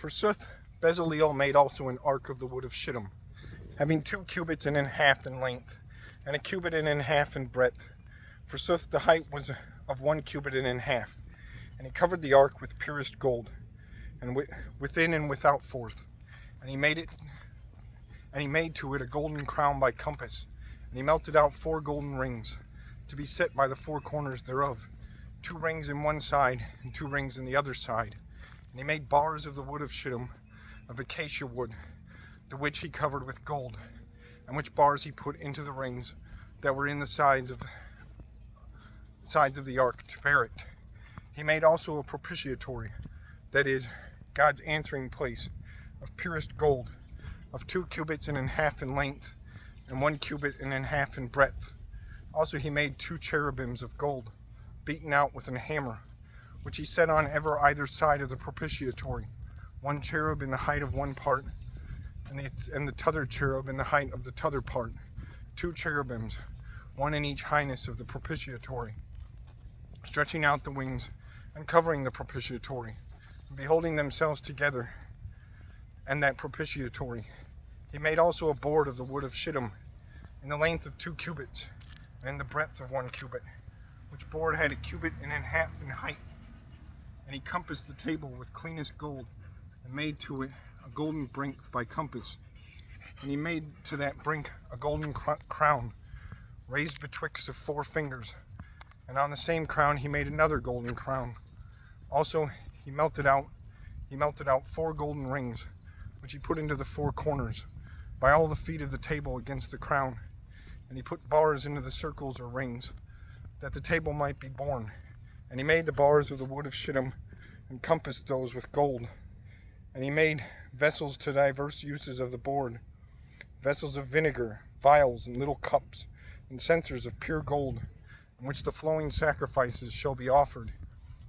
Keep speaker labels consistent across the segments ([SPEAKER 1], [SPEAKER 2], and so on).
[SPEAKER 1] Forsooth, Bezaleel made also an ark of the wood of shittim, having 2 cubits and an half in length, and 1 cubit and an half in breadth. Forsooth, the height was of 1 cubit and an half. And he covered the ark with purest gold, and within and without forth. And he made to it a golden crown by compass. And he melted out 4 golden rings, to be set by the 4 corners thereof, 2 rings in one side, and 2 rings in the other side. And he made bars of the wood of shittim, of acacia wood, the which he covered with gold, and which bars he put into the rings that were in the sides of the ark to bear it. He made also a propitiatory, that is, God's answering place, of purest gold, of 2 cubits and an half in length, and 1 cubit and an half in breadth. Also he made 2 cherubims of gold, beaten out with an hammer, which he set on either side of the propitiatory, 1 cherub in the height of one part, and the t'other cherub in the height of the t'other part, 2 cherubims, 1 in each highness of the propitiatory, stretching out the wings and covering the propitiatory, and beholding themselves together, and that propitiatory. He made also a board of the wood of shittim, in the length of 2 cubits, and in the breadth of 1 cubit, which board had 1 cubit and an half in height. And he compassed the table with cleanest gold, and made to it a golden brink by compass. And he made to that brink a golden crown, raised betwixt of 4 fingers. And on the same crown he made another golden crown. Also he melted out 4 golden rings, which he put into the 4 corners, by all the feet of the table against the crown. And he put bars into the circles or rings, that the table might be borne. And he made the bars of the wood of shittim, and compassed those with gold. And he made vessels to diverse uses of the board, vessels of vinegar, vials, and little cups, and censers of pure gold, in which the flowing sacrifices shall be offered.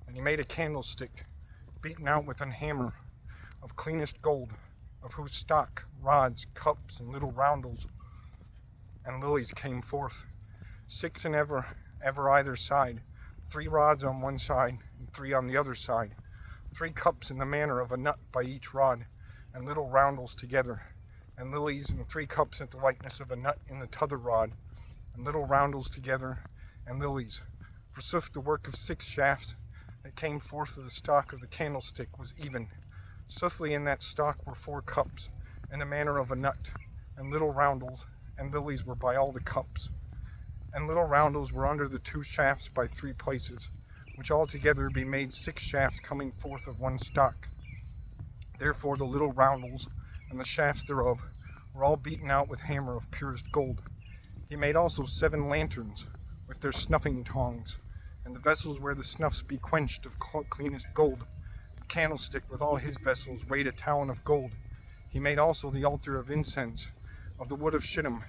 [SPEAKER 1] And he made a candlestick, beaten out with an hammer, of cleanest gold, of whose stock, rods, cups, and little roundels and lilies came forth, 6 in ever either side, 3 rods on one side, and 3 on the other side, 3 cups in the manner of a nut by each rod, and little roundels together, and lilies, and 3 cups at the likeness of a nut in the t'other rod, and little roundels together, and lilies. Forsooth, the work of 6 shafts that came forth of the stock of the candlestick was even. Soothly in that stock were 4 cups, in the manner of a nut, and little roundels, and lilies were by all the cups. And little roundels were under the 2 shafts by 3 places, which altogether be made 6 shafts coming forth of one stock. Therefore the little roundels, and the shafts thereof, were all beaten out with hammer of purest gold. He made also 7 lanterns, with their snuffing tongs, and the vessels where the snuffs be quenched of cleanest gold. The candlestick with all his vessels weighed 1 talent of gold. He made also the altar of incense of the wood of shittim,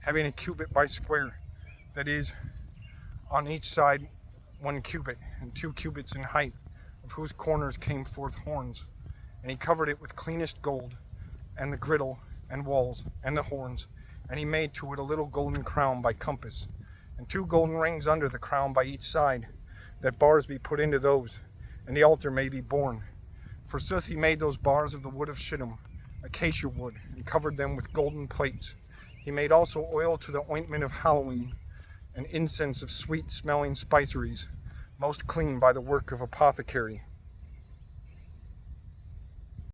[SPEAKER 1] having 1 cubit by square, that is, on each side 1 cubit, and 2 cubits in height, of whose corners came forth horns. And he covered it with cleanest gold, and the griddle, and walls, and the horns. And he made to it a little golden crown by compass, and 2 golden rings under the crown by each side, that bars be put into those, and the altar may be borne. Forsooth he made those bars of the wood of shittim, acacia wood, and covered them with golden plates. He made also oil to the ointment of Halloween, and incense of sweet-smelling spiceries, most clean by the work of apothecary.